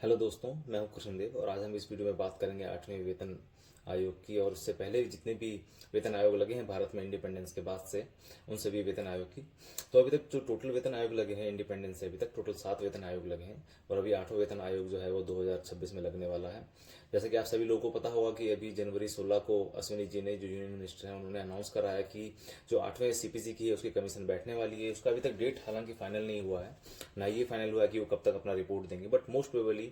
Hello दोस्तों, मैं हूं कृष्णदेव और आज हम इस वीडियो में बात करेंगे 8वें वेतन आयोग की और उससे पहले जितने भी वेतन आयोग लगे हैं भारत में इंडिपेंडेंस के बाद से, उन सभी वेतन आयोग की। तो अभी तक जो टोटल वेतन आयोग लगे हैं इंडिपेंडेंस से अभी तक टोटल 7 वेतन आयोग लगे हैं और अभी 8वां वेतन आयोग जो है वो 2026 में लगने वाला है। जैसे कि आप सभी लोगों को पता होगा कि अभी जनवरी 16 को अश्विनी जी ने, जो यूनियन मिनिस्टर हैं, उन्होंने अनाउंस करा है कि जो 8वें सीपीसी की है उसकी कमीशन बैठने वाली है। उसका अभी तक डेट हालांकि फाइनल नहीं हुआ है, ना ये फाइनल हुआ है कि वो कब तक अपना रिपोर्ट देंगे, बट मोस्ट प्रोबेबली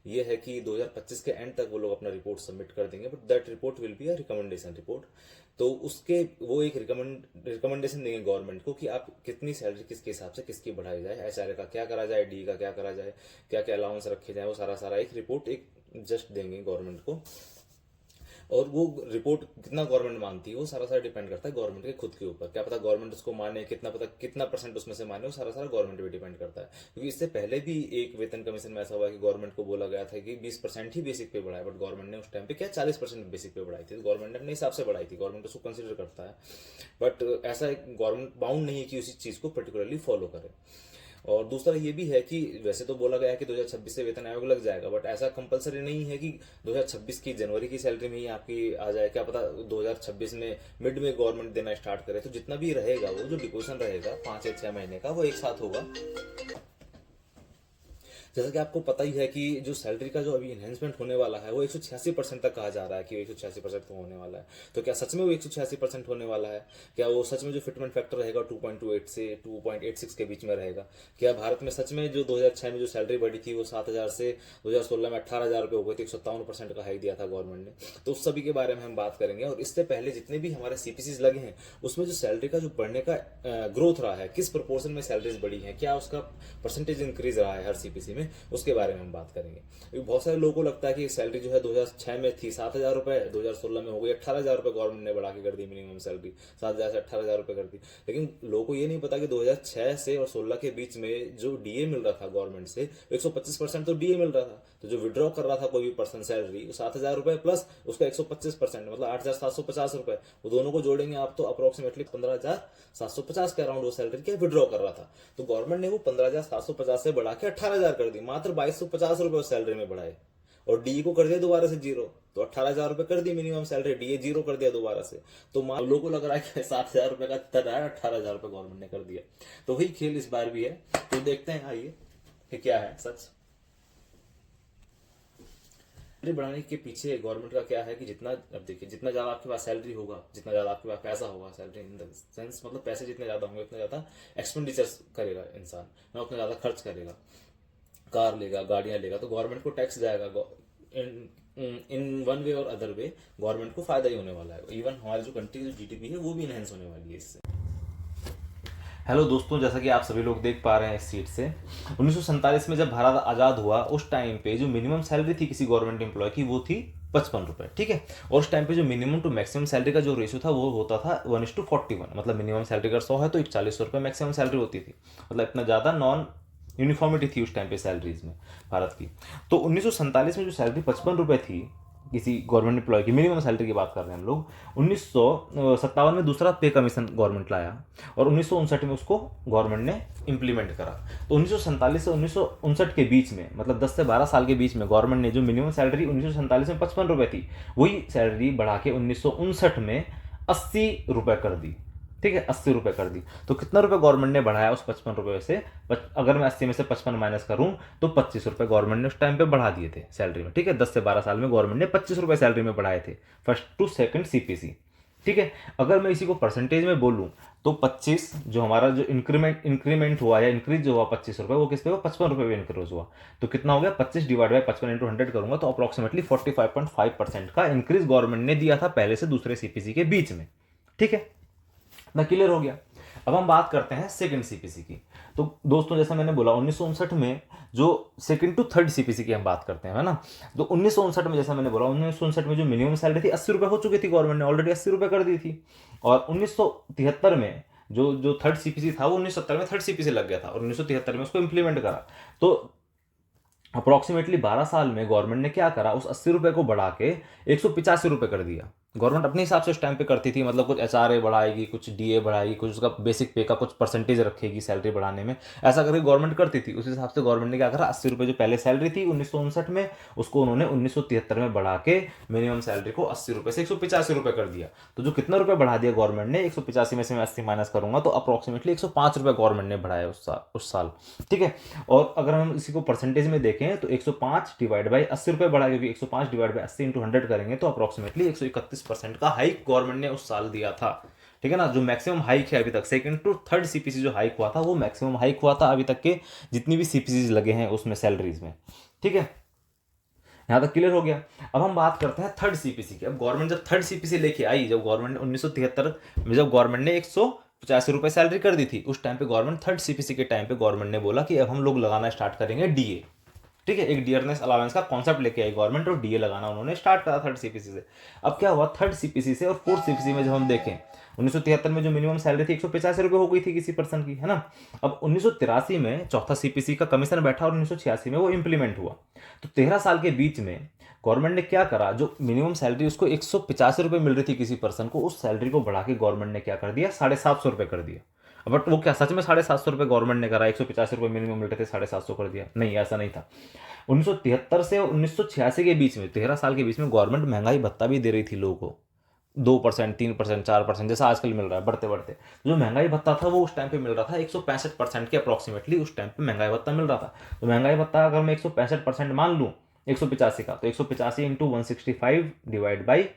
ये है कि 2025 के एंड तक वो लोग अपना रिपोर्ट सबमिट कर देंगे। But that report will be a recommendation report. तो उसके वो एक रिकमेंडेशन देंगे गवर्नमेंट को कि आप कितनी सैलरी किसके हिसाब से किसकी बढ़ाई जाए, एचआरए का क्या करा जाए, डी का क्या करा जाए, क्या क्या अलाउंस रखे जाए, वो सारा सारा एक रिपोर्ट एक जस्ट देंगे गवर्नमेंट को। और वो रिपोर्ट कितना गवर्नमेंट मानती है वो सारा सारा डिपेंड करता है गवर्नमेंट के खुद के ऊपर। क्या पता गवर्नमेंट उसको माने, कितना पता कितना परसेंट उसमें से माने, वो सारा सारा गवर्नमेंट पे डिपेंड करता है। क्योंकि इससे पहले भी एक वेतन कमीशन में ऐसा हुआ कि गवर्नमेंट को बोला गया था कि 20% ही बेसिक पे बढ़ाए, बट गवर्नमेंट ने उस टाइम पे क्या 40% बेसिक पे बढ़ाई थी। तो गवर्नमेंट ने अपने हिसाब से बढ़ाई थी, गवर्नमेंट उसको कंसिडर करता है। बट ऐसा गवर्नमेंट बाउंड नहीं है कि उसी चीज को पर्टिकुलरली फॉलो करे। और दूसरा ये भी है कि वैसे तो बोला गया है कि 2026 से वेतन आयोग लग जाएगा, बट ऐसा कंपलसरी नहीं है कि 2026 की जनवरी की सैलरी में ही आपकी आ जाए। क्या पता 2026 में मिड में गवर्नमेंट देना स्टार्ट करे, तो जितना भी रहेगा वो जो डिपोजिशन रहेगा 5 या 6 महीने का, वो एक साथ होगा। जैसा कि आपको पता ही है कि जो सैलरी का जो अभी इन्हेंसमेंट होने वाला है वो 186% तक कहा जा रहा है कि 186% तो होने वाला है। तो क्या सच में वो 186% होने वाला है? क्या वो सच में जो फिटमेंट फैक्टर रहेगा 2.28 से 2.86 के बीच में रहेगा? क्या भारत में सच में जो 2006 में जो सैलरी बढ़ी थी वो 7,000 से 2016 में 18,000 रुपये हो गई थी? 157% का हाई दिया था गवर्नमेंट ने। तो उस सभी के बारे में हम बात करेंगे। और इससे पहले जितने भी हमारे सीपीसीज लगे हैं उसमें जो सैलरी का जो बढ़ने का ग्रोथ रहा है, किस प्रोपोर्शन में सैलरीज बढ़ी है, क्या उसका परसेंटेज इंक्रीज रहा है हर सीपीसी में, उसके बारे में हम बात करेंगे। बहुत सारे लोगों को लगता है कि सैलरी जो है 2006 में थी 7,000 रुपए, 2016 में हो गई 18,000 रुपए, गवर्नमेंट ने बढ़ा के कर दी मिनिमम सैलरी 7,000 से 18,000 रुपए कर दी। लेकिन लोगों को ये नहीं पता कि 2006 से और 16 के बीच में जो डीए मिल रहा था गवर्नमेंट से, 125% तो डीए मिल रहा था। तो जो विड्रॉ कर रहा था कोई भी पर्सन सैलरी 7,000 रुपए प्लस उसका 125%, मतलब 8,750 रुपए, वो दोनों को जोड़ेंगे आप तो अप्रोक्सीमेटली 15,750 के अराउंड वो सैलरी क्या विड्रॉ कर रहा था। तो गवर्नमेंट ने वो 15,750 से बढ़ा के 18,000 कर दी, मात्र 2,250 रुपए सैलरी में बढ़ाए। और डी को कर दिया दोबारा से जीरो, तो 18,000 रुपए कर दी मिनिमम सैलरी, डीए जीरो कर दिया दोबारा से। तो लोगों को लग रहा है कि 7,000 रुपए का तर है, 18,000 रुपए गवर्नमेंट ने कर दिया। तो वही खेल इस बार भी है। तो देखते हैं आइए कि क्या है सच। सैलरी बढ़ाने के पीछे गवर्नमेंट का क्या है कि जितना, अब देखिए, जितना ज्यादा आपके पास सैलरी होगा, जितना ज्यादा आपके पास पैसा होगा, सैलरी इन द सेंस मतलब पैसे जितने ज्यादा होंगे उतना ज्यादा एक्सपेंडिचर करेगा इंसान, उतना ज्यादा खर्च करेगा, कार लेगा, गाड़ियां लेगा, तो गवर्नमेंट को टैक्स जाएगा। इन इन वन वे और अदर वे गवर्नमेंट को फायदा ही होने वाला है। इवन हमारी जो कंट्री की जो जीडीपी है वो भी इनहेंस होने वाली है इससे। हेलो दोस्तों, जैसा कि आप सभी लोग देख पा रहे हैं इस सीट से, 1947 में जब भारत आज़ाद हुआ उस टाइम पे जो मिनिमम सैलरी थी किसी गवर्नमेंट एम्प्लॉय की वो थी 55 रुपए, ठीक है। और उस टाइम पे जो मिनिमम टू मैक्सिमम सैलरी का जो रेशियो था वो होता था 1:41, मतलब मिनिमम सैलरी अगर 100 है तो 41 रुपये मैक्सिमम सैलरी होती थी। मतलब इतना ज़्यादा नॉन यूनिफॉर्मिटी थी उस टाइम पे सैलरीज में भारत की। तो 1947 में जो सैलरी 55 रुपये थी किसी गवर्नमेंट एम्प्लॉय की, मिनिमम सैलरी की बात कर रहे हैं हम लोग, 1957 में दूसरा पे कमीशन गवर्नमेंट लाया और 1959 में उसको गवर्नमेंट ने इंप्लीमेंट करा। तो 1947 से 1959 के बीच में, मतलब 10 से 12 साल के बीच में, गवर्नमेंट ने जो मिनिमम सैलरी 1947 में 55 रुपये थी वही सैलरी बढ़ा के 1959 में 80 रुपये कर दी, ठीक है, 80 रुपये कर दी। तो कितना रुपए गवर्नमेंट ने बढ़ाया उस 55 रुपये से? अगर मैं 80 में से 55 माइनस करूं तो 25 रुपये गवर्नमेंट ने उस टाइम पे बढ़ा दिए थे सैलरी में, ठीक है। 10 से 12 साल में गवर्नमेंट ने 25 रुपये सैलरी में बढ़ाए थे, फर्स्ट टू सेकंड सीपीसी, ठीक है। अगर मैं इसी को परसेंटेज में बोलूं तो 25 जो हमारा जो इंक्रीमेंट हुआ या इंक्रीज जो हुआ 25 रुपये, वो किस पे हुआ? 55 रुपये पे इंक्रीज हुआ। तो कितना हो गया? 25 डिवाइड बाई 55 इंटू 100 करूंगा तो अप्रोक्सीमेटली 45.5% का इंक्रीज गवर्नमेंट ने दिया था पहले से दूसरे सीपीसी के बीच में, ठीक है ना। क्लियर हो गया। अब हम बात करते हैं सेकंड सीपीसी की। तो दोस्तों जैसा मैंने बोला 1959 में जो सेकंड टू थर्ड सीपीसी की हम बात करते हैं, है ना। तो 1959 में, जैसा मैंने बोला, 1959 में जो मिनिमम सैलरी थी 80 रुपये हो चुकी थी, गवर्नमेंट ने ऑलरेडी 80 रुपये कर दी थी। और 1973 में जो जो थर्ड सीपीसी था वो 1970 में थर्ड सीपीसी लग गया था और 1973 में उसको इंप्लीमेंट करा। तो अप्रोक्सीमेटली 12 साल में गवर्नमेंट ने क्या करा, उस 80 रुपये को बढ़ा के 185 रुपये कर दिया। गवर्नमेंट अपने हिसाब से उस टाइम पे करती थी, मतलब कुछ एचआरए बढ़ाएगी, कुछ डीए बढ़ाएगी, कुछ उसका बेसिक पे का कुछ परसेंटेज रखेगी सैलरी बढ़ाने में, ऐसा करके गवर्नमेंट करती थी। उस हिसाब से गवर्नमेंट ने क्या करा, 80 रुपये जो पहले सैलरी थी 1959 में, उसको उन्होंने 1973 में बढ़ा के मिनिमम सैलरी को 80 रुपये से 185 रुपये कर दिया। तो जो कितना रुपये बढ़ा दिया गवर्नमेंट ने, 185 में से मैं 80 माइनस करूंगा तो अप्रोक्सीमेटली 105 रुपये गवर्नमेंट ने बढ़ाया उस साल। ठीक है, और अगर हम इसी को परसेंटेज में देखें तो 105 डिवाइड बाई 80 रुपये बढ़ा, क्योंकि 105 डिवाइड बाई 80 इंटू 100 करेंगे तो अप्रोक्सीमेटली 131% का हाइक गवर्नमेंट ने उस साल दिया था। ठीक है ना, जो मैक्सिमम हाइक है अभी तक, सेकंड टू थर्ड सीपीसी जो हाइक हुआ था वो मैक्सिमम हाइक हुआ था अभी तक के जितनी भी सीपीसी लगे हैं उसमें सैलरीज में। ठीक है, यहाँ तक क्लियर हो गया। अब हम बात करते हैं थर्ड सीपीसी की। अब गवर्नमेंट जब थर्ड सीपीसी लेके आई, जब गवर्नमेंट ने 1973 में जब गवर्नमेंट ने 185 रुपये सैलरी कर दी थी, उस टाइम पे गवर्नमेंट थर्ड सीपीसी के टाइम पे गवर्नमेंट ने बोला कि अब हम लोग लगाना स्टार्ट करेंगे डीए। ठीक है, एक डियरनेस अलाउंस का कॉन्सेप्ट लेके आई गवर्नमेंट और डीए लगाना उन्होंने स्टार्ट करा थर्ड सीपीसी से। अब क्या हुआ, थर्ड सीपीसी से और फोर्थ सीपीसी में जब हम देखें, 1973 में जो मिनिमम सैलरी थी 185 रुपये हो गई थी किसी पर्सन की, है ना। अब 1983 में चौथा सीपीसी का कमीशन बैठा और 1986 में वो इंप्लीमेंट हुआ। तो 13 साल के बीच में गवर्नमेंट ने क्या करा, जो मिनिमम सैलरी उसको 185 रुपये मिल रही थी किसी पर्सन को, उस सैलरी को बढ़ा के गवर्नमेंट ने क्या कर दिया, 750 रुपये कर दिया। बट वो क्या सच में 750 रुपये गवर्नमेंट ने करा, 185 रुपये मिनिमम मिल रहे थे 750 कर दिया? नहीं, ऐसा नहीं था। 1973 से 1986 के बीच में, 13 साल के बीच में गवर्नमेंट महंगाई भत्ता भी दे रही थी लोगों को, 2%, 3%, 4%, जैसा आजकल मिल रहा है बढ़ते बढ़ते। जो महंगाई भत्ता था वो उस टाइम पे मिल रहा था 165% के अप्रोक्सीमेटली, उस टाइम पे महंगाई भत्ता मिल रहा था। तो महंगाई भत्ता अगर मैं 165% मान लूँ 185 का, तो 185 इंटू 165 डिवाइड बाई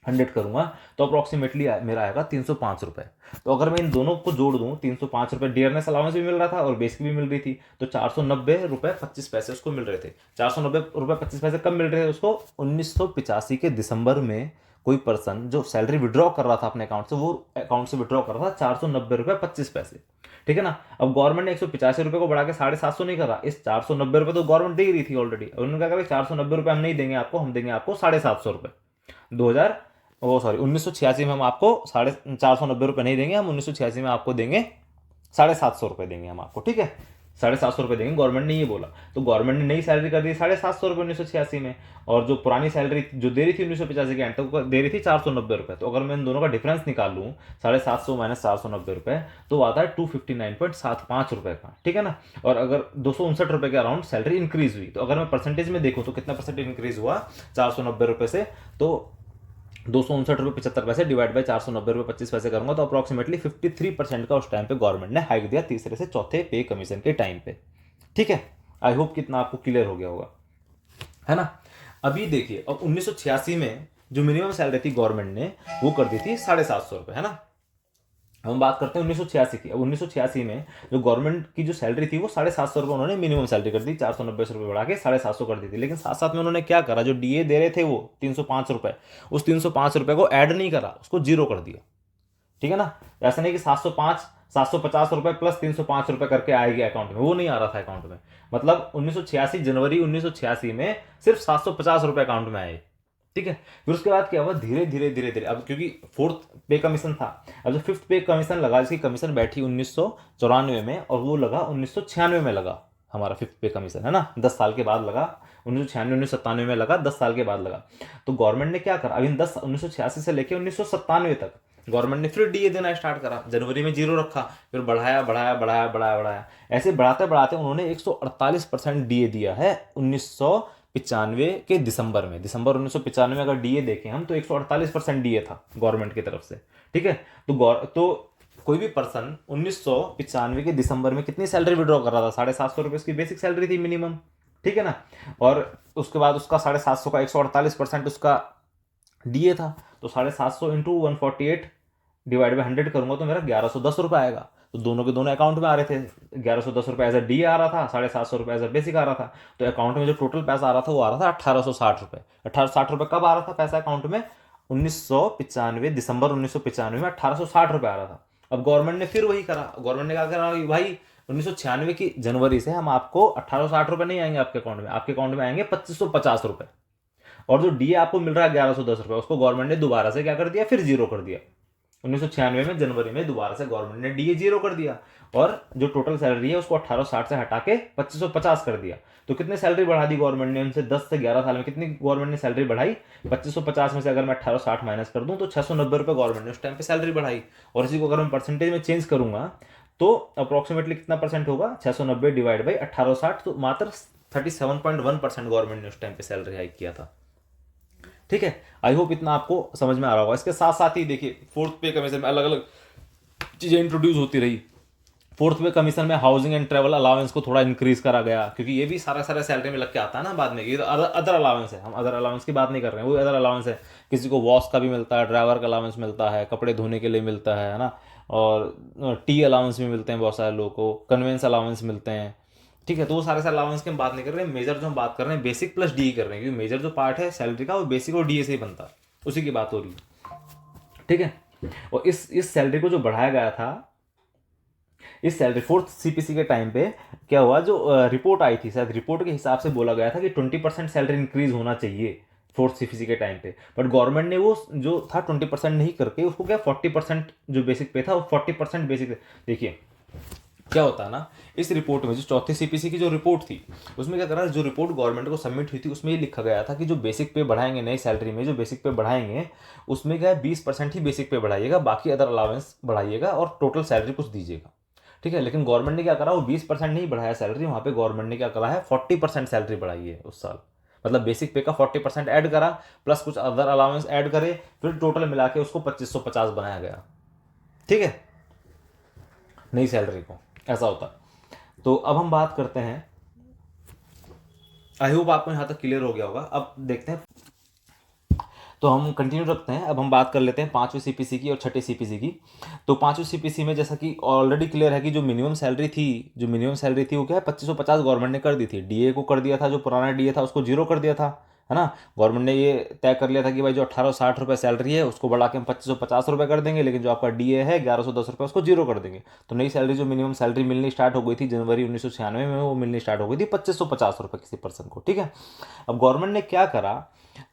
100 करूंगा तो अप्रोक्सीमेटली मेरा आएगा 305 रुपये। तो अगर मैं इन दोनों को जोड़ दूं, 305 रुपये डियरनेस अलाउंस भी मिल रहा था और बेसिक भी मिल रही थी, तो 490 रुपये 25 पैसे उसको मिल रहे थे। 490 रुपये 25 पैसे कब मिल रहे थे उसको, 1985 के दिसंबर में कोई पर्सन जो सैलरी विड्रॉ कर रहा था अपने अकाउंट से, वो अकाउंट से विड्रॉ कर रहा था 490 रुपये 25 पैसे। ठीक है ना। अब गवर्नमेंट ने 185 रुपये को बढ़ा के 750 नहीं करा, इस 490 रुपये तो गवर्नमेंट दे ही रही थी ऑलरेडी। उन्होंने क्या कहा, 490 रुपये हम नहीं देंगे आपको, हम देंगे आपको 750 रुपये। 1986 में हम आपको 490 रुपये नहीं देंगे, हम 1986 में आपको देंगे 750 रुपये देंगे हम आपको। ठीक है, 750 रुपये देंगे, गवर्नमेंट ने ये बोला। तो गवर्नमेंट ने नई सैलरी कर दी 750 रुपये 1986 में, और जो पुरानी सैलरी जो दे रही थी 1985 के एंड तक दे रही थी 490 रुपये। तो अगर मैं इन दोनों का डिफरेंस निकाल लूँ, 750 माइनस 490 रुपये, तो आता है 259.75 रुपये का। ठीक है ना। और अगर 259 रुपये के अराउंड सैलरी इंक्रीज हुई, तो अगर मैं परसेंटेज में देखूँ तो कितना परसेंटेज इंक्रीज हुआ 490 रुपये से, तो 259 रुपये 75 पैसे डिवाइड बाई 490 रुपये 25 पैसे करूंगा तो अप्रोक्सीमेटली 53% का उस टाइम पे गवर्नमेंट ने हाइक दिया तीसरे से चौथे पे कमीशन के टाइम पे। ठीक है, आई होप कितना आपको क्लियर हो गया होगा, है ना। अभी देखिए, अब 1986 में जो मिनिमम सैलरी थी गवर्नमेंट ने वो कर दी थी 750 रुपये, है ना। हम बात करते हैं 1986 की। अब 1986 में जो गवर्नमेंट की जो सैलरी थी वो 750 रुपये उन्होंने मिनिमम सैलरी कर दी, 490 रुपये बढ़ा के 750 कर दी थी। लेकिन साथ साथ में उन्होंने क्या करा, जो डीए दे रहे थे वो 305 रुपये, उस 305 रुपये को ऐड नहीं करा, उसको जीरो कर दिया। ठीक है ना। ऐसा नहीं कि 750 रुपये प्लस 305 रुपये करके आएगी अकाउंट में, वो नहीं आ रहा था अकाउंट में। मतलब 1986 जनवरी 1986 में सिर्फ 750 रुपये अकाउंट में आए। ठीक है, फिर उसके बाद क्या हुआ, धीरे धीरे धीरे धीरे, अब क्योंकि फोर्थ पे कमीशन था, अब जो फिफ्थ पे कमीशन लगा, इसकी कमीशन बैठी 1994 में और वो लगा 1996 में लगा हमारा फिफ्थ पे कमीशन, है ना। 10 साल के बाद लगा, 1996 1997 में लगा, 10 साल के बाद लगा। तो गवर्नमेंट ने क्या करा, अभी 1986 से लेकर 1997 तक गवर्नमेंट ने फिर डीए देना स्टार्ट करा। जनवरी में जीरो रखा, फिर बढ़ाया बढ़ाया बढ़ाया बढ़ाया बढ़ाया, ऐसे बढ़ाते बढ़ाते उन्होंने 148% डीए दिया है 1995 के दिसंबर में। दिसंबर 1995 में अगर डीए देखें हम तो 148% डीए था गवर्नमेंट की तरफ से। ठीक है, तो कोई भी पर्सन 1995 के दिसंबर में कितनी सैलरी विड्रॉ कर रहा था, 750 रुपये उसकी बेसिक सैलरी थी मिनिमम। ठीक है ना। और उसके बाद उसका 750 का 148% उसका डीए था, तो 750 इंटू 148 डिवाइड बाई 100 करूंगा तो मेरा 1110 रुपये आएगा। तो दोनों के दोनों अकाउंट में आ रहे थे, 1110 रुपये एज अ डी आ रहा था, 750 रुपये एज अ बेसिक आ रहा था। तो अकाउंट में जो टोटल पैसा आ रहा था वो आ रहा था 1860 रुपये। 1860 रुपये कब आ रहा था पैसा अकाउंट में, 1995 दिसंबर 1995 में 1860 रुपये आ रहा था। अब गवर्नमेंट ने फिर वही करा, गवर्नमेंट ने क्या करा कि भाई 1996 की जनवरी से हम आपको 1860 रुपये नहीं आएंगे आपके अकाउंट में, आपके अकाउंट में आएंगे 2550 रुपये। और जो डीए आपको मिल रहा है 1110 रुपये, उसको गवर्नमेंट ने दोबारा से क्या कर दिया, फिर जीरो कर दिया। 1996 में जनवरी में दोबारा से गवर्नमेंट ने डीए 0 कर दिया और जो टोटल सैलरी है उसको 1860 से हटा के 2550 कर दिया। तो कितने सैलरी बढ़ा दी गवर्नमेंट ने उनसे? 10 से 11 साल में कितनी गवर्नमेंट ने सैलरी बढ़ाई? 2550 में से अगर मैं 1860 माइनस कर दूं तो 690 रुपए गवर्नमेंट ने उस टाइम पे सैलरी बढ़ाई। और इसी को अगर मैं परसेंटेज में चेंज करूंगा तो अप्रोक्सीमेटली कितना परसेंट होगा? 690 डिवाइड बाई 1860, तो मात्र 37.1% गवर्नमेंट ने उस टाइम पे सैलरी हाइक किया था। ठीक है, आई होप इतना आपको समझ में आ रहा होगा। इसके साथ साथ ही देखिए फोर्थ पे कमीशन में अलग अलग चीजें इंट्रोड्यूस होती रही। फोर्थ पे कमीशन में हाउसिंग एंड ट्रैवल अलाउंस को थोड़ा इंक्रीज करा गया, क्योंकि ये भी सारा सैलरी में लग के आता है ना बाद में। ये तो अदर अलाउंस है, हम अदर अलाउंस की बात नहीं कर रहे हैं, वो अदर अलाउंस है। किसी को वॉश का भी मिलता है, ड्राइवर का अलाउंस मिलता है, कपड़े धोने के लिए मिलता है ना, और टी अलाउंस भी मिलते हैं बहुत सारे लोगों को, कन्वेंस अलाउंस मिलते हैं। ठीक है, तो वो सारे अलाउंस की हम बात नहीं कर रहे हैं। मेजर जो हम बात कर रहे हैं बेसिक प्लस डी कर रहे हैं, क्योंकि मेजर जो पार्ट है सैलरी का वो बेसिक और डी से ही बनता है, उसी की बात हो रही है। ठीक है, और इस सैलरी को जो बढ़ाया गया था, इस सैलरी फोर्थ सीपीसी के टाइम पे क्या हुआ, जो रिपोर्ट आई थी शायद, रिपोर्ट के हिसाब से बोला गया था कि 20% सैलरी इंक्रीज होना चाहिए फोर्थ सीपीसी के टाइम पे। बट गवर्नमेंट ने वो जो था 20% नहीं करके उसको क्या 40% जो बेसिक पे था वो 40% बेसिक। देखिए क्या होता है ना, इस रिपोर्ट में जो चौथी सीपीसी की जो रिपोर्ट थी उसमें क्या करा, जो रिपोर्ट गवर्नमेंट को सबमिट हुई थी उसमें ये लिखा गया था कि जो बेसिक पे बढ़ाएंगे नई सैलरी में, जो बेसिक पे बढ़ाएंगे उसमें क्या है 20% ही बेसिक पे बढ़ाइएगा, बाकी अदर अलाउंस बढ़ाइएगा और टोटल सैलरी कुछ दीजिएगा। ठीक है, लेकिन गवर्नमेंट ने क्या करा, वो 20% नहीं बढ़ाया सैलरी, वहाँ पे गवर्नमेंट ने क्या करा है 40% सैलरी बढ़ाई है उस साल। मतलब बेसिक पे का 40% ऐड करा प्लस कुछ अदर अलाउंस ऐड करे, फिर टोटल मिला के उसको 2550 बनाया गया। ठीक है, नई सैलरी को ऐसा होता है। तो अब हम बात करते हैं, आई होप आपको यहां तक क्लियर हो गया होगा। अब देखते हैं, तो हम कंटिन्यू रखते हैं। अब हम बात कर लेते हैं पांचवी सीपीसी की और छठी सीपीसी की। तो पांचवी सीपीसी में जैसा कि ऑलरेडी क्लियर है कि जो मिनिमम सैलरी थी वो क्या है 2550 गवर्नमेंट ने कर दी थी। डीए को कर दिया था, जो पुराना डीए था उसको 0 कर दिया था, है ना। गवर्नमेंट ने ये तय कर लिया था कि भाई जो 1860 रुपये सैलरी है उसको बढ़ा के हम 2550 रुपये कर देंगे, लेकिन जो आपका डीए है 1110 रुपये उसको 0 कर देंगे। तो नई सैलरी जो मिनिमम सैलरी मिलनी स्टार्ट हो गई थी जनवरी 1996 में, वो मिलनी स्टार्ट हो गई थी 2550 रुपये किसी पर्सन को। ठीक है, अब गवर्नमेंट ने क्या करा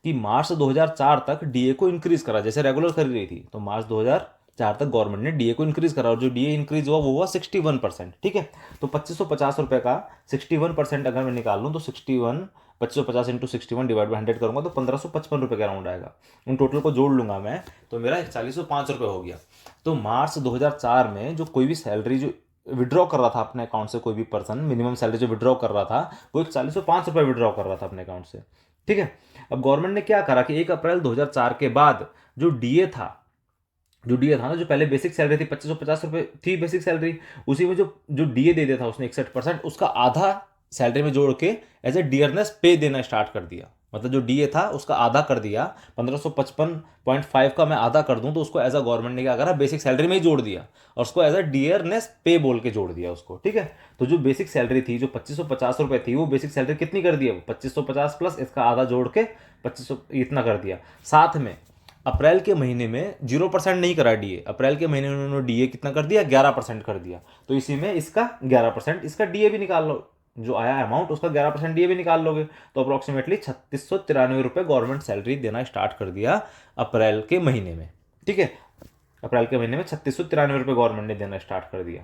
कि मार्च 2004 तक डीए को इंक्रीज करा, जैसे रेगुलर कर रही थी, तो मार्च 2004 तक गवर्नमेंट ने डीए को इंक्रीज करा, और जो डीए इंक्रीज हुआ वो हुआ 61%। ठीक है, तो 2550 रुपये का 61% अगर मैं निकाल लूँ तो 2550 इंटू 61 डिवाइड बाई 100 करूंगा तो 1555 रुपये का राउंड आएगा। उन टोटल को जोड़ लूंगा मैं तो मेरा 4105 रुपये हो गया। तो मार्च 2004 में जो कोई भी सैलरी जो विड्रॉ कर रहा था अपने अकाउंट से, कोई भी पर्सन मिनिमम सैलरी जो विड्रॉ कर रहा था वो 4105 रुपये विड्रॉ कर रहा था अपने अकाउंट से। ठीक है, अब गवर्नमेंट ने क्या करा कि 1 अप्रैल 2004 के बाद जो डीए था ना, जो पहले बेसिक सैलरी थी 2550 रुपये थी बेसिक सैलरी, उसी में जो डीए दे दिया था उसने 61%, उसका आधा सैलरी में जोड़ के एज ए डियरनेस पे देना स्टार्ट कर दिया। मतलब जो डीए था उसका आधा कर दिया, 1555.5 का मैं आधा कर दूं तो उसको एज अ गवर्नमेंट ने क्या करा बेसिक सैलरी में ही जोड़ दिया और उसको एज अ डियरनेस पे बोल के जोड़ दिया उसको। ठीक है, तो जो बेसिक सैलरी थी जो 2550 रुपये थी वो बेसिक सैलरी कितनी कर दिया, 2550 प्लस इसका आधा जोड़ के 2500 इतना कर दिया। साथ में अप्रैल के महीने में 0% नहीं करा डीए, अप्रैल के महीने में उन्होंने डीए कितना कर दिया 11% कर दिया। तो इसी में इसका 11% इसका डीए भी निकाल लो, जो आया अमाउंट उसका 11% डीए भी निकाल लोगे तो अप्रोक्सीमेटली 3693 रुपये गवर्नमेंट सैलरी देना स्टार्ट कर दिया अप्रैल के महीने में। ठीक है, अप्रैल के महीने में 3693 रुपये गवर्नमेंट ने देना स्टार्ट कर दिया।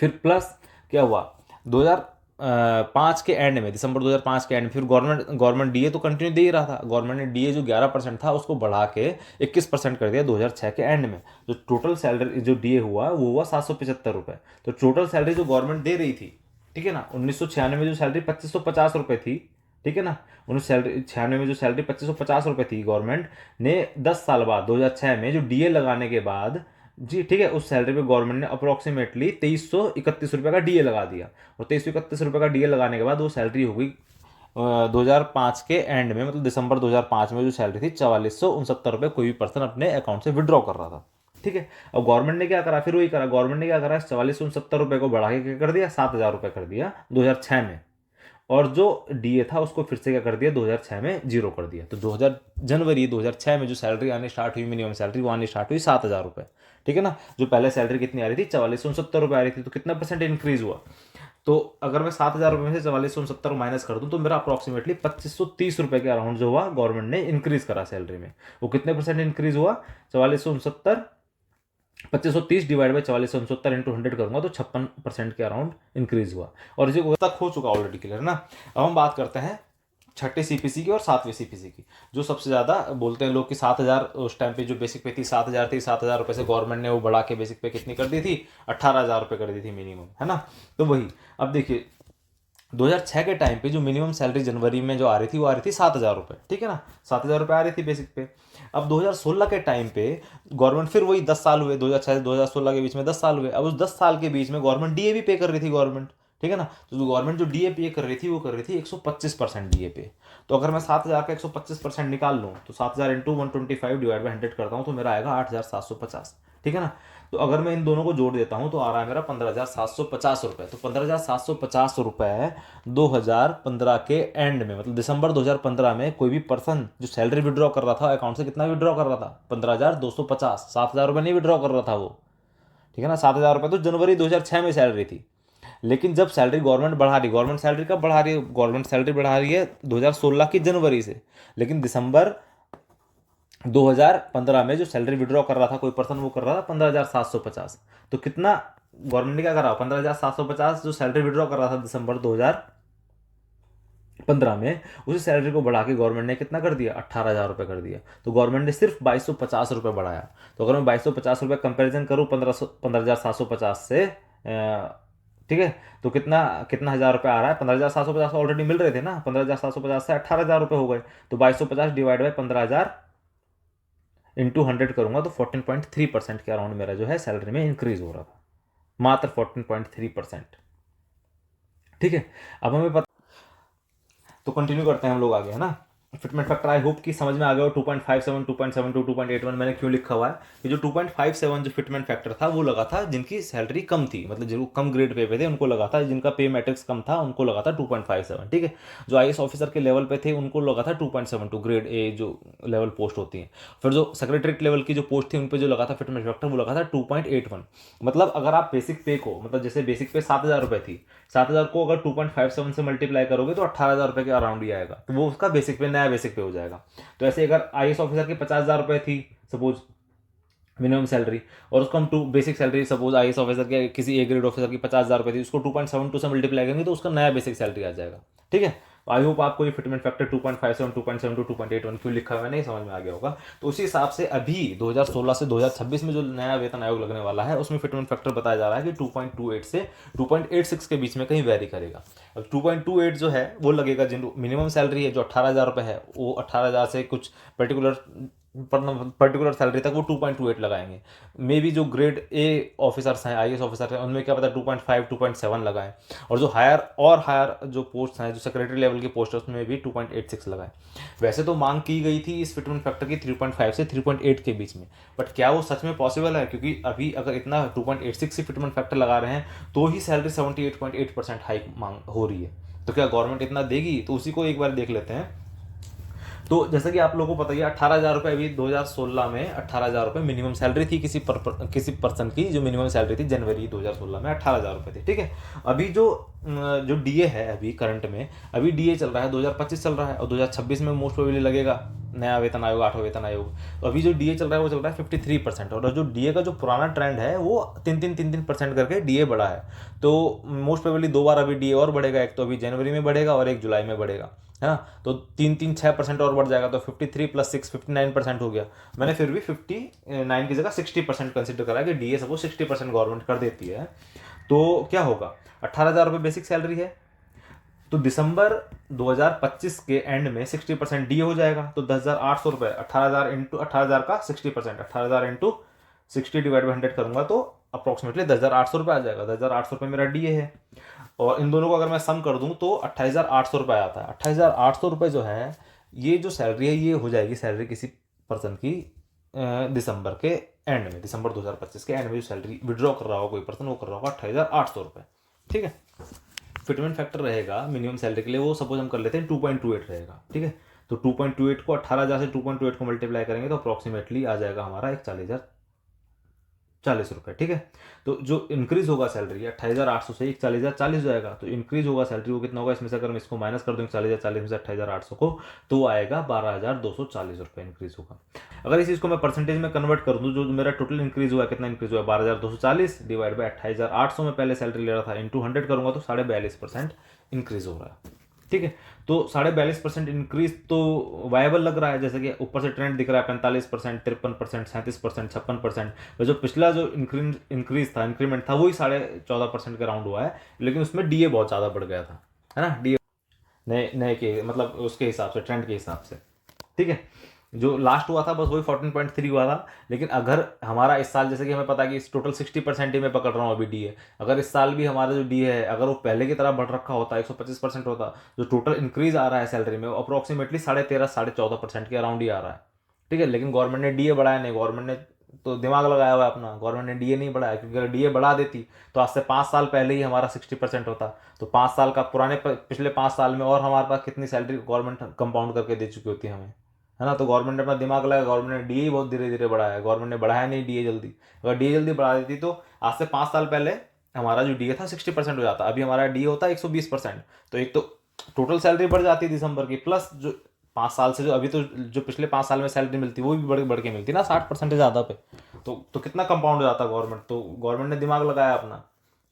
फिर प्लस क्या हुआ 2005 के एंड में, दिसंबर 2005 के एंड में फिर गवर्नमेंट डीए तो कंटिन्यू दे ही रहा था। गवर्नमेंट ने डीए जो 11% था उसको बढ़ा के 21% कर दिया 2006 के एंड में। जो टोटल सैलरी जो डीए हुआ वो हुआ 775 रुपये। तो टोटल सैलरी जो गवर्नमेंट दे रही थी, ठीक है ना, 1996 में जो सैलरी 2550 रुपये थी, ठीक है ना, 1996 में जो सैलरी 2550 रुपये थी, गवर्नमेंट ने 10 साल बाद 2006 में जो डीए लगाने के बाद जी ठीक है उस सैलरी पे गवर्नमेंट ने अप्रोक्सीमेटली 2331 रुपये का डीए लगा दिया। और 2331 रुपये का डीए लगाने के बाद वो सैलरी हो गई 2005 के एंड में, मतलब दिसंबर 2005 में जो सैलरी थी 4469 रुपये कोई भी पर्सन अपने अकाउंट से विड्रॉ कर रहा था। ठीक है, अब गवर्नमेंट ने क्या करा, फिर वही करा, गवर्नमेंट ने क्या करा 4469 रुपये को बढ़ा के क्या कर दिया 7000 रुपये कर दिया 2006 में, और जो डीए था उसको फिर से क्या कर दिया 2006 में 0 कर दिया। तो जनवरी 2006 में जो सैलरी आनी स्टार्ट हुई मिनिमम सैलरी वो आनी स्टार्ट हुई 7000 रुपये। ठीक है ना, जो पहले सैलरी कितनी आ रही थी 4469 रुपये आ रही थी, तो कितना परसेंट इंक्रीज हुआ तो अगर मैं 7,000 रुपये में से 4469 माइनस कर दूं तो मेरा अप्रॉक्सीमेटली 2530 रुपये के अराउंड जो हुआ गवर्नमेंट ने इंक्रीज करा सैलरी में। वो कितने परसेंट इंक्रीज हुआ? 4469, 2530 डिवाइड बाई 4469 इंटू 100 करूंगा तो 56% के अराउंड इंक्रीज हुआ। और इसी तक हो चुका ऑलरेडी, क्लियर ना। अब हम बात करते हैं छठे सीपीसी की और सातवें सीपीसी की। जो सबसे ज़्यादा बोलते हैं लोग कि 7,000 उस टाइम पे जो बेसिक पे थी 7,000 थी, 7,000 रुपये से गवर्नमेंट ने वो बढ़ा के बेसिक पे कितनी कर दी थी? 18,000 रुपये कर दी थी मिनिमम, है ना। तो वही अब देखिए 2006 के टाइम पे जो मिनिमम सैलरी जनवरी में जो आ रही थी वो आ रही थी 7,000 रुपये, ठीक है ना। 7,000 रुपये आ रही थी बेसिक पे। अब 2016 के टाइम पे गवर्नमेंट, फिर वही 10 साल हुए, 2006 से 2016 के बीच में 10 साल हुए। अब उस 10 साल के बीच में गवर्नमेंट डीए भी पे कर रही थी गवर्नमेंट, ठीक है ना। तो जो गवर्नमेंट जो डीए पे कर रही थी वो कर रही थी 125% डीए पे। तो अगर मैं 7,000 का 125% निकाल लूँ तो 7,000 इंटू 125 डिवाइड बाई 100 करता हूँ तो मेरा आएगा 8,750, ठीक है ना। तो अगर मैं इन दोनों को जोड़ देता हूँ तो आ रहा है मेरा 15,750 रुपये। तो 15,750 रुपये 2015 के एंड में, मतलब दिसंबर 2015 में कोई भी पर्सन जो सैलरी विड्रॉ कर रहा था अकाउंट से कितना विड्रॉ कर रहा था? 15,250। 7,000 रुपये नहीं विड्रॉ कर रहा था वो, ठीक है ना। 7,000 रुपये तो जनवरी 2006 में सैलरी थी। लेकिन जब सैलरी गवर्नमेंट बढ़ा रही, गवर्नमेंट सैलरी कब बढ़ा रही है? गवर्नमेंट सैलरी बढ़ा रही है 2016 की जनवरी से। लेकिन दिसंबर 2015 में जो सैलरी विड्रॉ कर रहा था कोई पर्सन वो कर रहा था 15,750। तो कितना गवर्नमेंट ने क्या करा? 15,750 जो सैलरी विड्रॉ कर रहा था दिसंबर 2015 में, उसी सैलरी को बढ़ा के गवर्नमेंट ने कितना कर दिया? 18,000 रुपये कर दिया। तो गवर्नमेंट ने सिर्फ 2,250 रुपये बढ़ाया। तो अगर मैं 2,250 रुपये कंपेरिजन करूँ 15,750 से, ठीक है, तो कितना कितना हज़ार रुपये आ रहा है? 15,750 ऑलरेडी मिल रहे थे ना, 15,750 से 18,000 रुपये हो गए। तो 2,250 डिवाइड बाई 15,000 इंटू 100 करूंगा तो 14.3% के अराउंड मेरा जो है सैलरी में इंक्रीज हो रहा था, मात्र 14.3%, ठीक है। अब हमें पता, तो कंटिन्यू करते हैं हम लोग आगे, है ना। फिटमेंट फैक्टर आई होप कि समझ में आ गया। 2.57, 2.72, 2.81 मैंने क्यों लिखा हुआ है कि जो 2.57 जो फिटमेंट फैक्टर था वो लगा था जिनकी सैलरी कम थी, मतलब जो कम ग्रेड पे थे उनको लगा था, जिनका पे मैट्रिक्स कम था उनको लगा था 2.57, ठीक है। जो आईएएस ऑफिसर के लेवल पे थे उनको लगा था 2.72 ग्रेड ए जो लेवल पोस्ट होती है। फिर जो सेक्रेटरीट लेवल की जो पोस्ट थी उन पर जो लगा था फिटमेंट फैक्टर वो लगा था 2.81। मतलब अगर आप बेसिक पे को, मतलब जैसे बेसिक पे 7,000 रुपये थी, 7,000 को अगर 2.57 से मल्टीप्लाई करोगे तो 18,000 रुपये के अराउंड ही आएगा। तो वो उसका बेसिक पे, नया बेसिक पे हो जाएगा। तो ऐसे अगर आईएएस ऑफिसर की 50,000 रुपये थी सपोज मिनिमम सैलरी, और उसको हम two basic salary suppose IAS officer के किसी ए ग्रेड ऑफिसर की 50,000 रुपये थी, उसको 2.72 से मल्टीप्लाई करेंगे तो उसका नया बेसिक सैलरी आ जाएगा, ठीक है। आई होप आपको ये फिटमेंट फैक्टर 2.57, 2.72, 2.81 क्यों लिखा हुआ है नहीं समझ में आ गया होगा। तो उसी हिसाब से अभी 2016 से 2026 में जो नया वेतन आयोग लगने वाला है उसमें फिटमेंट फैक्टर बताया जा रहा है कि 2.28 से 2.86 के बीच में कहीं वेरी करेगा। अब 2.28 जो है वो लगेगा जिन मिनिमम सैलरी है जो 18,000 रुपये है, वो 18,000 से कुछ पर्टिकुलर सैलरी तक वो 2.28 लगाएंगे। मे बी जो ग्रेड ए ऑफिसर्स हैं, आईएएस ऑफिसर हैं, उनमें क्या पता 2.5, 2.7 लगाएं। और जो हायर जो पोस्ट हैं, जो सेक्रेटरी लेवल की पोस्ट है उसमें भी 2.86 लगाएं। वैसे तो मांग की गई थी इस फिटमेंट फैक्टर की 3.5 से 3.8 के बीच में, बट क्या वो सच में पॉसिबल है? क्योंकि अभी अगर इतना 2.86 से फिटमेंट फैक्टर लगा रहे हैं तो ही सैलरी 78.8% हाइक मांग हो रही है। तो क्या गवर्नमेंट इतना देगी? तो उसी को एक बार देख लेते हैं। तो जैसा कि आप लोगों को पता ही है 18,000 रुपये अभी 2016 में 18,000 रुपये मिनिमम सैलरी थी किसी पर्सन की, जो मिनिमम सैलरी थी जनवरी 2016 में 18,000 रुपये थी, ठीक है। अभी जो डीए है अभी करंट में, अभी डीए चल रहा है 2025 चल रहा है और 2026 में मोस्ट प्रोबेबली लगेगा नया वेतन आयोग, 8वां वेतन आयोग। तो अभी जो डीए चल रहा है वो चल रहा है 53%, और जो डीए का जो पुराना ट्रेंड है वो 3-3% करके डीए बढ़ा है। तो मोस्ट प्रोबेबली 2 बार अभी डीए और बढ़ेगा, एक तो अभी जनवरी में बढ़ेगा और एक जुलाई में बढ़ेगा, है ना। तो 3-6% और बढ़ जाएगा, तो 53 + 6 59% हो गया। मैंने फिर भी 59 की जगह 60% कंसिडर करा कि डीए सपोज 60% गवर्नमेंट कर देती है तो क्या होगा? 18,000 रुपये बेसिक सैलरी है, तो दिसंबर 2025 के एंड में 60% डी हो जाएगा, तो 10,800 रुपये। 18,000 इंटू 18,000 का 60%, 18,000 इंटू 60 डिवाइड बाई 100 करूंगा तो अप्रॉक्सीमेटली 10,800 रुपये आ जाएगा। 10,800 रुपये मेरा डी है, और इन दोनों को अगर मैं सम कर दूं तो 28,800 रुपये आता है। 28,800 रुपये जो है ये जो सैलरी है ये हो जाएगी सैलरी किसी पर्सन की दिसंबर के एंड में, दिसंबर 2025 के एंड में जो सैलरी विड्रॉ कर रहा होगा कोई पर्सन वो कर रहा होगा 28,800 रुपये, ठीक है। फिटमेंट फैक्टर रहेगा मिनिमम सैलरी के लिए वो सपोज हम कर लेते हैं 2.28 रहेगा, ठीक है। तो 2.28 को 18,000 से 2.28 को मल्टीप्लाई करेंगे तो अप्रॉक्सीमेटली आ जाएगा हमारा 41,000 ₹40, ठीक है। तो जो इंक्रीज होगा सैलरी 28,800 से 41,040 हो जाएगा, तो इंक्रीज होगा सैलरी वो कितना होगा, इसमें से अगर मैं इसको माइनस कर दूँ 41,040 में से 28,800 को, तो आएगा ₹12,240 इंक्रीज होगा। अगर इस चीज़ को मैं परसेंटेज में कन्वर्ट कर दूँ, जो मेरा टोटल इंक्रीज हुआ कितना इंक्रीज हुआ, 12,240 डिवाइड बाई 28,800 में पहले सैलरी ले रहा था, इंटू 100 करूंगा तो 42.5% इंक्रीज हो रहा है, ठीक है। तो 42.5% इंक्रीज तो वायबल लग रहा है, जैसे कि ऊपर से ट्रेंड दिख रहा है 45%, 53%, 37%, 56%। जो पिछला जो इंक्रीज था, इंक्रीमेंट था, वही 14.5% के राउंड हुआ है, लेकिन उसमें डीए बहुत ज़्यादा बढ़ गया था, है ना। डीए नए नए के मतलब उसके हिसाब से, ट्रेंड के हिसाब से, ठीक है। जो लास्ट हुआ था बस वही 14.3 हुआ था। लेकिन अगर हमारा इस साल, जैसे कि हमें पता है कि इस टोटल 60% ही मैं पकड़ रहा हूँ अभी डीए, अगर इस साल भी हमारा जो डीए है अगर वो पहले की तरह बढ़ रखा होता, 125% होता, जो टोटल इंक्रीज आ रहा है सैलरी में, वो अप्रोक्सीमेटली 13.5 14% के अराउंड ही आ रहा है, ठीक है। लेकिन गवर्नमेंट ने डीए बढ़ाया नहीं, गवर्नमेंट ने तो दिमाग लगाया हुआ है अपना, गवर्नमेंट ने डीए नहीं बढ़ाया, क्योंकि अगर डीए बढ़ा देती तो आज से 5 साल पहले ही हमारा 60% होता। तो 5 साल का पिछले 5 साल में और हमारे पास कितनी सैलरी गवर्नमेंट कंपाउंड करके दे चुकी होती है हमें, है ना। तो गवर्नमेंट ने अपना दिमाग लगाया, गवर्नमेंट ने डीए बहुत धीरे धीरे बढ़ाया, गवर्नमेंट ने बढ़ाया नहीं डीए जल्दी। अगर डीए जल्दी बढ़ा देती तो आज से 5 साल पहले हमारा जो डीए था 60% हो जाता, अभी हमारा डीए होता 120%। तो एक तो टोटल सैलरी बढ़ जाती दिसंबर की, प्लस जो 5 साल से जो अभी, तो जो पिछले 5 साल में सैलरी मिलती वो भी बढ़ बढ़ के मिलती ना 60% ज़्यादा पे। तो कितना कंपाउंड हो जाता गवर्नमेंट, तो गवर्नमेंट ने दिमाग लगाया अपना,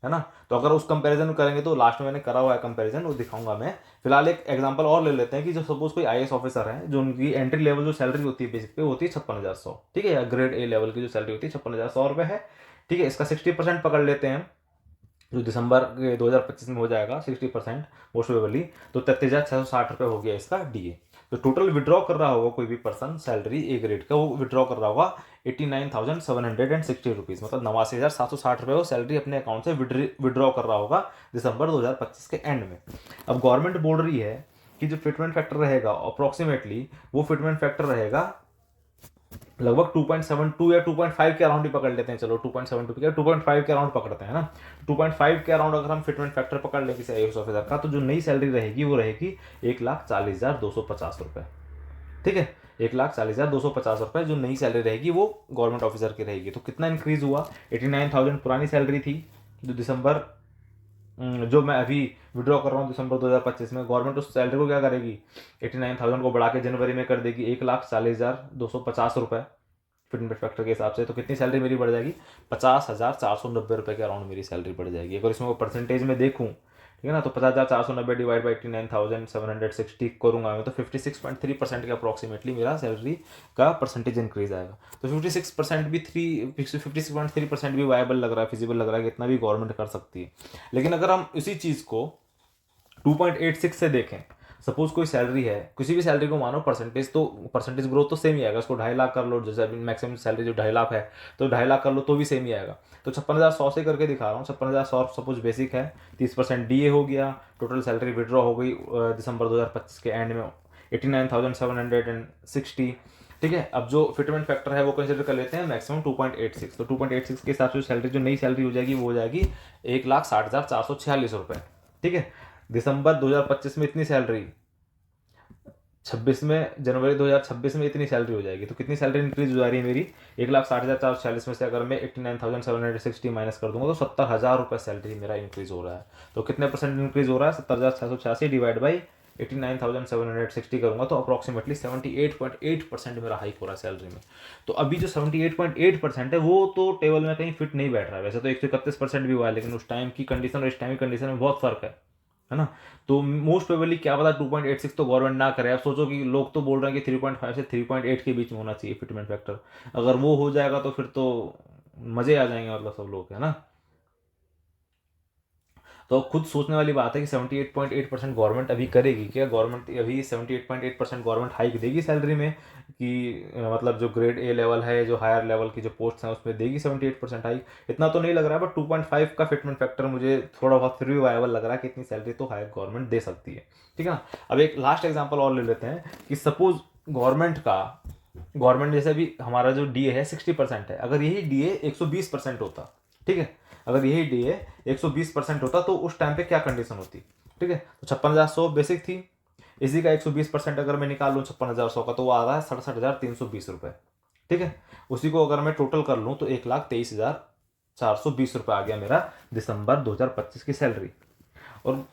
है ना। तो अगर उस कंपैरिजन करेंगे तो लास्ट में मैंने करा हुआ है कंपैरिजन, वो दिखाऊंगा मैं। फिलहाल एक एग्जांपल और ले लेते हैं कि जो सपोज कोई आईएएस ऑफिसर है, जो उनकी एंट्री लेवल जो सैलरी होती है बेसिक पे होती है 56,100, ठीक है, या ग्रेड ए लेवल की जो सैलरी होती है 56,100 रुपये है, ठीक है। इसका 60% पकड़ लेते हैं, जो दिसंबर 2025 में हो जाएगा 60% मोस्ट प्रोबेबली, तो 33,660 रुपये हो गया इसका डीए। तो टोटल विड्रॉ कर रहा होगा कोई भी पर्सन सैलरी ए ग्रेड का, वो विड्रॉ कर रहा होगा 89,760 रुपीज़, मतलब 89,760 रुपये वो सैलरी अपने अकाउंट से विड्रॉ कर रहा होगा दिसंबर 2025 के एंड में। अब गवर्नमेंट बोल रही है कि जो फिटमेंट फैक्टर रहेगा अप्रोक्सीमेटली, वो फिटमेंट फैक्टर रहेगा लगभग 2.72 या 2.5 के अराउंड ही पकड़ लेते हैं, चलो 2.72 के 2.5 के अराउंड पकड़ते हैं ना। 2.5 के अराउंड अगर हम फिटमेंट फैक्टर पकड़ लें किसी आईएएस ऑफिसर का, तो जो नई सैलरी रहेगी वो रहेगी 1,40,250 रुपये, ठीक है। 1,40,250 रुपये जो नई सैलरी रहेगी वो गवर्नमेंट ऑफिसर की रहेगी। तो कितना इंक्रीज हुआ, 89,000 पुरानी सैलरी थी, जो दिसंबर जो मैं अभी विड्रॉ कर रहा हूँ दिसंबर 2025 में, गवर्नमेंट उस सैलरी को क्या करेगी, 89,000 को बढ़ा के जनवरी में कर देगी 1,40,250 रुपये फिटमेंट फैक्टर के हिसाब से। तो कितनी सैलरी मेरी बढ़ जाएगी, 50,490 रुपये के अराउंड मेरी सैलरी बढ़ जाएगी। अगर इसमें परसेंटेज में देखूँ, ठीक है ना, तो 50,490 डिवाइड बाई 89,760 करूँगा मैं, तो 56.3% के अप्रॉक्सीमेटली मेरा सैलरी का परसेंटेज इंक्रीज आएगा। तो 56% भी 56.3% भी वायबल लग रहा है, फिजिबल लग रहा है कि इतना भी गवर्नमेंट कर सकती है। लेकिन अगर हम इसी चीज़ को 2.86 से देखें, सपोज कोई सैलरी है, किसी भी सैलरी को मानो परसेंटेज, तो परसेंटेज ग्रोथ तो सेम ही आएगा। उसको 2.5 लाख कर लो, जैसे अभी मैक्सिमम सैलरी जो 2.5 लाख है, तो 2.5 लाख कर लो तो भी सेम ही आएगा। तो 56,100 से करके दिखा रहा हूँ, 56,100 सपोज बेसिक है, 30% डीए हो गया, टोटल सैलरी विड्रॉ हो गई दिसंबर 2025 के एंड में 89,760, ठीक है। अब जो फिटमेंट फैक्टर है वो कंसिडर कर लेते हैं मैक्सिमम 2.86, तो 2.86 के हिसाब से सैलरी जो नई सैलरी हो जाएगी वो हो जाएगी 1,60,446 रुपये, ठीक है। दिसंबर 2025 में इतनी सैलरी, 26 में जनवरी 2026 में इतनी सैलरी हो जाएगी। तो कितनी सैलरी इंक्रीज हो जा रही है मेरी, 1,60,446 में से अगर मैं 89,760 माइनस कर दूंगा तो 70,000 रुपये सैलरी मेरा इंक्रीज हो रहा है। तो कितने परसेंट इंक्रीज हो रहा है, 70,686 डिवाइड बाई 89,760 करूंगा तो अप्रॉक्सीमेटली 78.8% मेरा हाइक हो रहा है सैलरी में। तो अभी जो 78.8% है वो तो टेबल में कहीं फिट नहीं बैठ रहा है, वैसे तो 131% भी हुआ है, लेकिन उस टाइम की कंडीशन और इस टाइम की कंडीशन में बहुत फर्क है ना। तो मोस्ट प्रोबेबली क्या पता 2.86 तो गवर्नमेंट ना करे। अब सोचो कि लोग तो बोल रहे हैं कि 3.5 से 3.8 के बीच में होना चाहिए फिटमेंट फैक्टर, अगर वो हो जाएगा तो फिर तो मजे आ जाएंगे, मतलब सब लोग, है ना। तो खुद सोचने वाली बात है कि 78.8% गवर्नमेंट अभी करेगी क्या, गवर्नमेंट अभी 78.8% गवर्नमेंट हाइक देगी सैलरी में, कि मतलब जो ग्रेड ए लेवल है, जो हायर लेवल की जो पोस्ट हैं उसमें देगी 78% हाइक, इतना तो नहीं लग रहा है, बट 2.5 का फिटमेंट फैक्टर मुझे थोड़ा बहुत फिर भी वायबल लग रहा है कि इतनी सैलरी तो हायर गवर्नमेंट दे सकती है, ठीक है ना। अब एक लास्ट एग्जाम्पल और ले लेते हैं कि सपोज गवर्नमेंट जैसे भी हमारा जो डीए है 60% है, अगर यही डीए 120% होता, ठीक है, अगर यही डीए 120% होता तो उस टाइम पे क्या कंडीशन होती, ठीक है। तो 56,100 बेसिक थी, इसी का 120% अगर मैं निकाल लूँ 56,100 का, तो वो आ रहा है 67,320 रुपये, ठीक है। उसी को अगर मैं टोटल कर लूँ तो 1,23,420 रुपये आ गया मेरा दिसंबर 2025 की सैलरी। और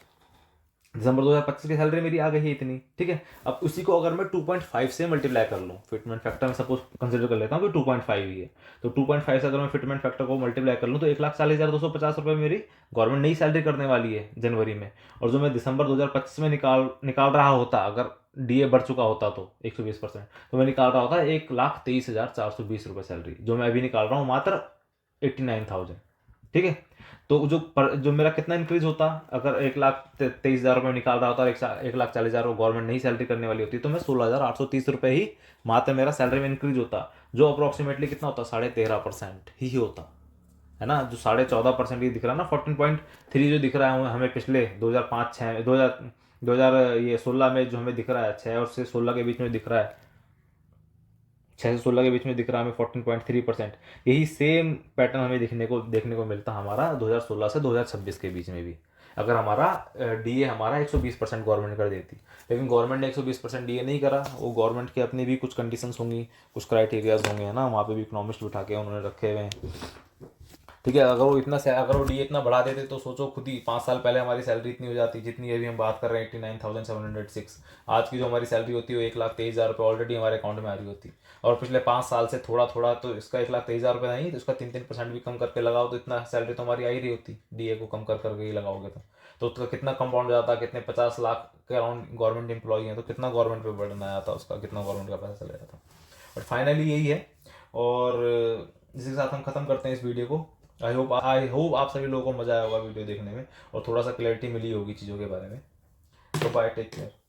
दिसंबर 2025 की सैलरी मेरी आ गई है इतनी, ठीक है। अब उसी को अगर मैं 2.5 से मल्टीप्लाई कर लूँ, फिटमेंट फैक्टर में सपोज कंसिडर कर लेता हूँ कि 2.5 ही है, तो 2.5 से अगर मैं फिटमेंट फैक्टर को मल्टीप्लाई कर लूँ तो 1,40,250 रुपये मेरी गवर्नमेंट नई सैलरी करने वाली है जनवरी में। और जो मैं दिसंबर 2025 में निकाल रहा होता, अगर डीए बढ़ चुका होता तो 120%, तो मैं निकाल रहा होता 1,23,420 रुपये सैलरी, जो मैं अभी निकाल रहा हूँ मात्र 89,000, ठीक है। तो जो मेरा कितना इंक्रीज होता, अगर 1,23,000 रुपये निकाल रहा होता और 1,40,000 को गवर्नमेंट नई सैलरी करने वाली होती, तो मैं 16,830 रुपये ही मात्र मेरा सैलरी में इंक्रीज होता, जो अप्रोक्सीमेटली कितना होता, 13.5% ही होता, है ना। जो 14.5% ही दिख रहा है ना, 14.3 जो दिख रहा है हमें पिछले 2016 में जो हमें दिख रहा है, 6 और से 16 के बीच में दिख रहा है, 6 से 16 के बीच में दिख रहा है हमें 14.3%। यही सेम पैटर्न हमें देखने को मिलता हमारा 2016 से 2026 के बीच में भी, अगर हमारा डीए हमारा 120% गवर्नमेंट कर देती। लेकिन गवर्नमेंट ने 120% डीए नहीं करा, वो गवर्नमेंट के अपनी भी कुछ कंडीशंस होंगी, कुछ क्राइटेरियाज होंगे, है ना, वहाँ पे भी इकोनॉमिस्ट बिठा के उन्होंने रखे हुए हैं, ठीक है। अगर वो डी इतना बढ़ा देते तो सोचो खुद ही 5 साल पहले हमारी सैलरी इतनी हो जाती जितनी अभी हम बात कर रहे हैं, 89,706। आज की जो हमारी सैलरी होती है वो 1,23,000 रुपये ऑलरेडी हमारे अकाउंट में आ रही होती। और पिछले 5 साल से थोड़ा थोड़ा, तो इसका 1,23,000 रुपये नहीं, तो इसका 3% भी कम करके लगाओ तो इतना सैलरी तो हमारी आ ही रही होती, डीए को कम करके ही लगाओगे तो उसका कितना कंपाउंड जाता, कितने 50 लाख के अराउंड गवर्नमेंट एम्प्लॉई हैं, तो कितना गवर्नमेंट पे बर्डन आया था उसका, कितना गवर्नमेंट का पैसा चला जाता। बट फाइनली यही है। और इसी के साथ हम खत्म करते हैं इस वीडियो को। आई होप आप सभी लोगों को मजा आया होगा वीडियो देखने में और थोड़ा सा क्लैरिटी मिली होगी चीज़ों के बारे में। तो बाय, टेक केयर।